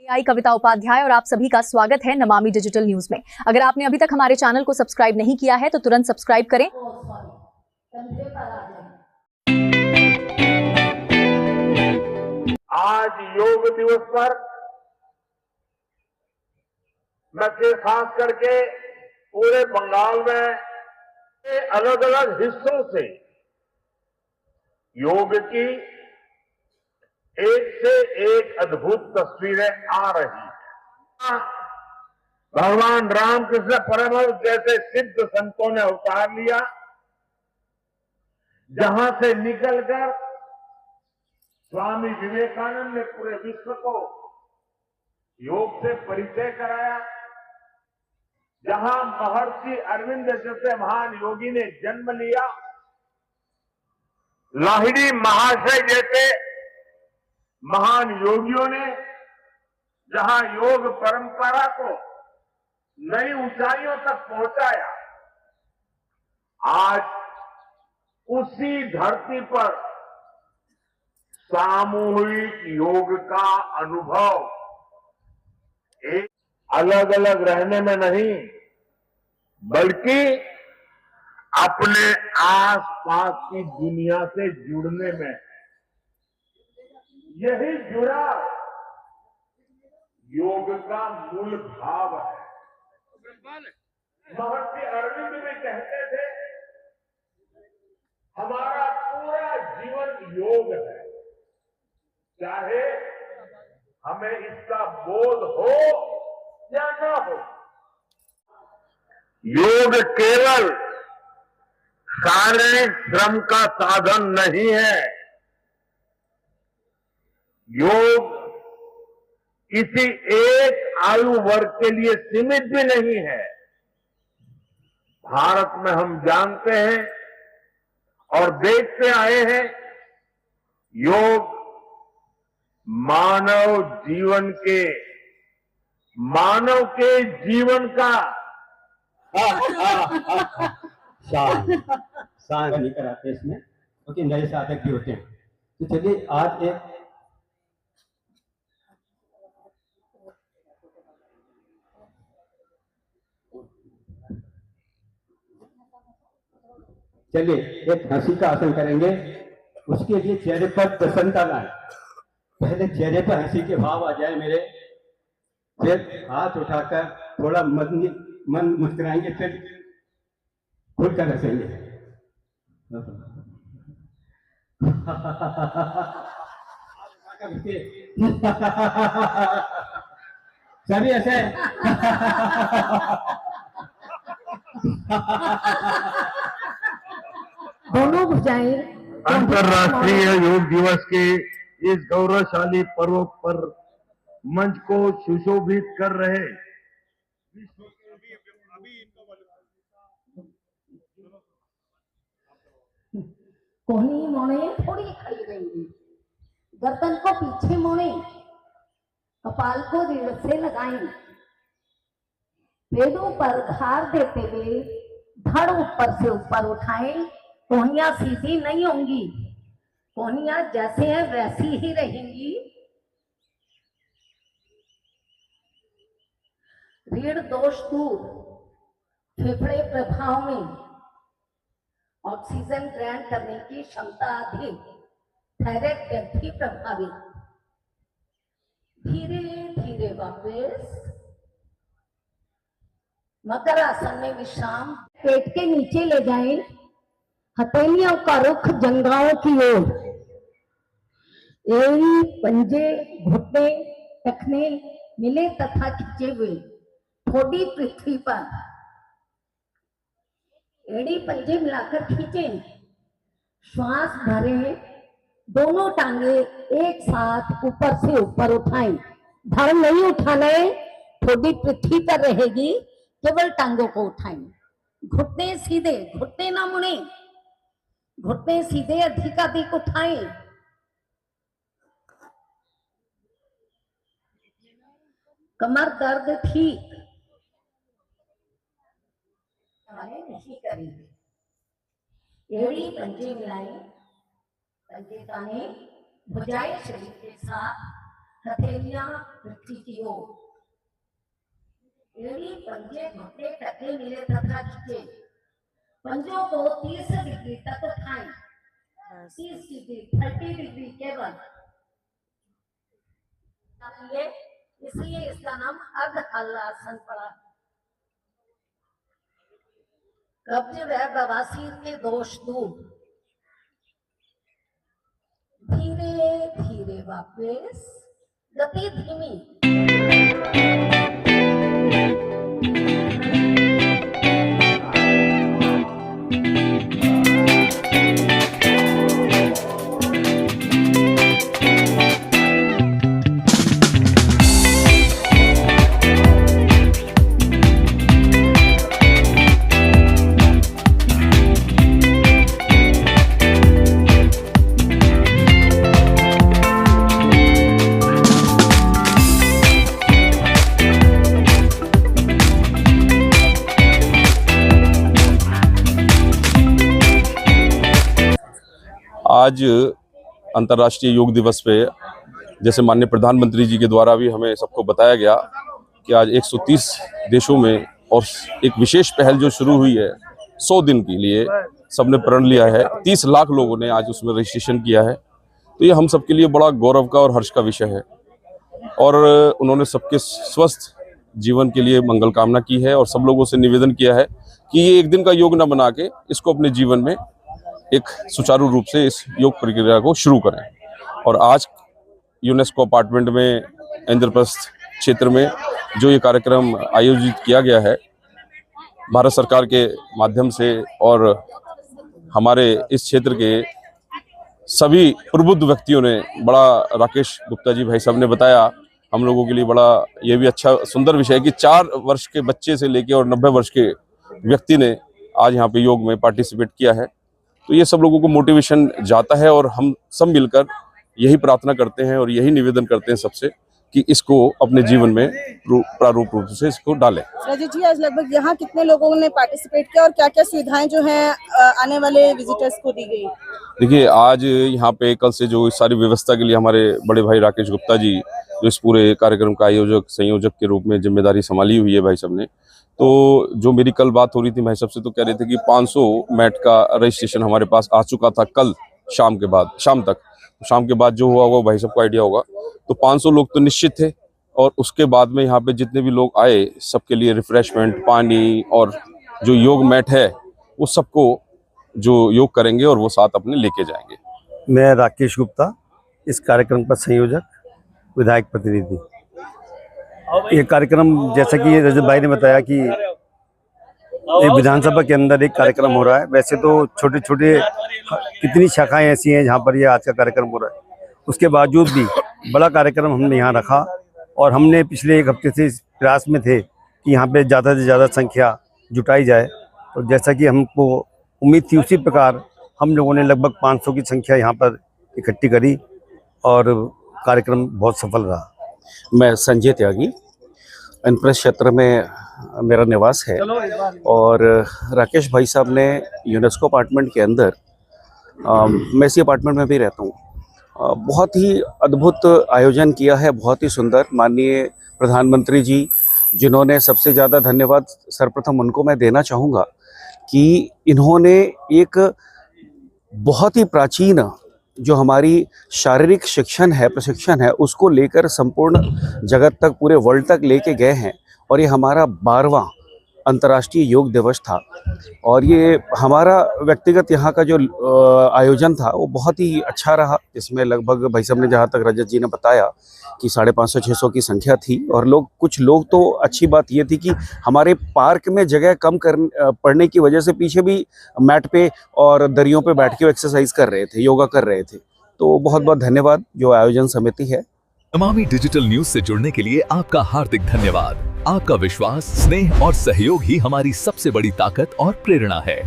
आई कविता उपाध्याय और आप सभी का स्वागत है नमामि डिजिटल न्यूज में। अगर आपने अभी तक हमारे चैनल को सब्सक्राइब नहीं किया है तो तुरंत सब्सक्राइब करें। आज योग दिवस पर मैं फिर खास करके पूरे बंगाल में अलग अलग हिस्सों से योग की एक से एक अद्भुत तस्वीरें आ रही हैं। भगवान रामकृष्ण परमहंस जैसे सिद्ध संतों ने अवतार लिया, जहां से निकलकर स्वामी विवेकानंद ने पूरे विश्व को योग से परिचय कराया, जहां महर्षि अरविंद जैसे महान योगी ने जन्म लिया, लाहिड़ी महाशय जैसे महान योगियों ने जहां योग परंपरा को नई ऊंचाइयों तक पहुंचाया, आज उसी धरती पर सामूहिक योग का अनुभव एक अलग अलग रहने में नहीं बल्कि अपने आसपास की दुनिया से जुड़ने में, यही जुड़ाव योग का मूल भाव है। महर्षि अरविंद भी कहते थे, हमारा पूरा जीवन योग है, चाहे हमें इसका बोध हो या न हो। योग केवल शारीरिक श्रम का साधन नहीं है, योग किसी एक आयु वर्ग के लिए सीमित भी नहीं है। भारत में हम जानते हैं और देखते आए हैं, योग मानव के जीवन का शान नहीं कराते इसमें, क्योंकि नए साधक भी होते हैं। तो चलिए आज एक हंसी का आसन करेंगे। उसके लिए चेहरे पर प्रसन्नता लाए। पहले चेहरे पर हंसी के भाव आ जाए मेरे, फिर हाथ उठाकर थोड़ा मन मुस्कुराएंगे, फिर खुलकर हंसेंगे। सभी ऐसे दोनों भुजाएं। अंतर्राष्ट्रीय योग दिवस के इस गौरवशाली पर्व पर मंच को सुशोभित कर रहे कोहनी मोड़े थोड़ी खड़ी रहेंगी, गर्दन को पीछे मोड़े, कपाल को रीढ़ से लगाएं, पेड़ों पर भार देते हुए धड़ ऊपर से ऊपर उठाएं। कोहनियां सीधी नहीं होंगी, कोहनियां जैसे हैं वैसी ही रहेंगी। रीढ़ दोष दूर, फेफड़े प्रभाव में ऑक्सीजन ग्रहण करने की क्षमता अधिक, थायराइड ग्रंथि प्रभावित। धीरे धीरे वापस मकर आसन में विश्राम। पेट के नीचे ले जाएं, हथेलियों का रुख जंघाओं की ओर, एड़ी पंजे घुटने टखने मिले तथा खिंचे हुए, ठोड़ी पृथ्वी पर, एड़ी पंजे मिलाकर खींचें, श्वास भरें, दोनों टांगे एक साथ ऊपर से ऊपर उठाएं। धड़ नहीं उठाना है, ठोड़ी पृथ्वी पर रहेगी, केवल टांगों को उठाएं। घुटने सीधे, घुटने ना मुड़े, घुटने सीधे अधिकाधिक उठाएं। कमर दर्द ठीक नहीं करेंगे। एड़ी पंजे मिलाएं, पंजे ताने, भुजाएं शरीर के साथ, हथेलियां पृथ्वी की ओर, एड़ी पंजे घुटने टके मिले तथा खींचे, पंजों को 30 डिग्री तक उठाएं, 30 डिग्री 30 डिग्री केवल, इसलिए इसका नाम अर्ध हलासन पड़ा। कब्ज व बवासीर के दोष दूर, धीरे धीरे वापस, गति धीमी। आज अंतर्राष्ट्रीय योग दिवस पे जैसे माननीय प्रधानमंत्री जी के द्वारा भी हमें सबको बताया गया कि आज 130 देशों में और एक विशेष पहल जो शुरू हुई है 100 दिन के लिए सबने प्रण लिया है। 30 लाख लोगों ने आज उसमें रजिस्ट्रेशन किया है। तो ये हम सबके लिए बड़ा गौरव का और हर्ष का विषय है और उन्होंने सबके स्वस्थ जीवन के लिए मंगल कामना की है और सब लोगों से निवेदन किया है कि ये एक दिन का योग न बना के इसको अपने जीवन में एक सुचारू रूप से इस योग प्रक्रिया को शुरू करें। और आज यूनेस्को अपार्टमेंट में इंद्रप्रस्थ क्षेत्र में जो ये कार्यक्रम आयोजित किया गया है भारत सरकार के माध्यम से और हमारे इस क्षेत्र के सभी प्रबुद्ध व्यक्तियों ने, बड़ा राकेश गुप्ता जी भाई साहब ने बताया हम लोगों के लिए बड़ा ये भी अच्छा सुंदर विषय है कि 4 वर्ष के बच्चे से लेके और 90 वर्ष के व्यक्ति ने आज यहाँ पे योग में पार्टिसिपेट किया है। तो ये सब लोगों को मोटिवेशन जाता है और हम सब मिलकर यही प्रार्थना करते हैं और यही निवेदन करते हैं सबसे कि इसको अपने जीवन में प्रारूप रूप से इसको डालें। रजत जी, आज लगभग यहाँ कितने लोगों ने पार्टिसिपेट किया और क्या क्या सुविधाएं जो हैं आने वाले विजिटर्स को दी गई? देखिए, आज यहाँ पे कल से जो इस सारी व्यवस्था के लिए हमारे बड़े भाई राकेश गुप्ता जी जो इस पूरे कार्यक्रम का आयोजक संयोजक के रूप में जिम्मेदारी संभाली हुई है भाई साहब ने, तो जो मेरी कल बात हो रही थी भाई साहब से, तो कह रहे थे कि 500 मैट का रजिस्ट्रेशन हमारे पास आ चुका था कल शाम तक। शाम के बाद जो हुआ होगा भाई साहब को आइडिया होगा। तो 500 लोग तो निश्चित थे और उसके बाद में यहाँ पे जितने भी लोग आए सबके लिए रिफ्रेशमेंट, पानी और जो योग मैट है वो सबको जो योग करेंगे और वो साथ अपने लेके जाएंगे। मैं राकेश गुप्ता, इस कार्यक्रम का संयोजक, विधायक प्रतिनिधि। ये कार्यक्रम जैसा कि रजत भाई ने बताया कि एक विधानसभा के अंदर एक कार्यक्रम हो रहा है। वैसे तो छोटे छोटे कितनी शाखाएं ऐसी हैं जहां पर ये आज का कार्यक्रम हो रहा है, उसके बावजूद भी बड़ा कार्यक्रम हमने यहाँ रखा और हमने पिछले 1 हफ्ते से इस प्रयास में थे कि यहाँ पे ज़्यादा से ज़्यादा संख्या जुटाई जाए। तो जैसा कि हमको उम्मीद थी उसी प्रकार हम लोगों ने लगभग 500 की संख्या यहाँ पर इकट्ठी करी और कार्यक्रम बहुत सफल रहा। मैं संजय त्यागी, इंद्रप्रस्थ क्षेत्र में मेरा निवास है और राकेश भाई साहब ने यूनेस्को अपार्टमेंट के अंदर, मैं इसी अपार्टमेंट में भी रहता हूँ, बहुत ही अद्भुत आयोजन किया है, बहुत ही सुंदर। माननीय प्रधानमंत्री जी, जिन्होंने सबसे ज़्यादा धन्यवाद सर्वप्रथम उनको मैं देना चाहूँगा कि इन्होंने एक बहुत ही प्राचीन जो हमारी शारीरिक प्रशिक्षण है उसको लेकर संपूर्ण जगत तक, पूरे वर्ल्ड तक लेके गए हैं। और ये हमारा 12वां अंतर्राष्ट्रीय योग दिवस था और ये हमारा व्यक्तिगत यहाँ का जो आयोजन था वो बहुत ही अच्छा रहा। इसमें लगभग भाई साहब ने, जहाँ तक रजत जी ने बताया, कि 550-600 की संख्या थी और कुछ लोग तो, अच्छी बात ये थी कि हमारे पार्क में जगह कम पड़ने की वजह से पीछे भी मैट पे और दरियों पे बैठ के एक्सरसाइज कर रहे थे, योगा कर रहे थे। तो बहुत बहुत धन्यवाद जो आयोजन समिति है। नमामि डिजिटल न्यूज से जुड़ने के लिए आपका हार्दिक धन्यवाद। आपका विश्वास, स्नेह और सहयोग ही हमारी सबसे बड़ी ताकत और प्रेरणा है।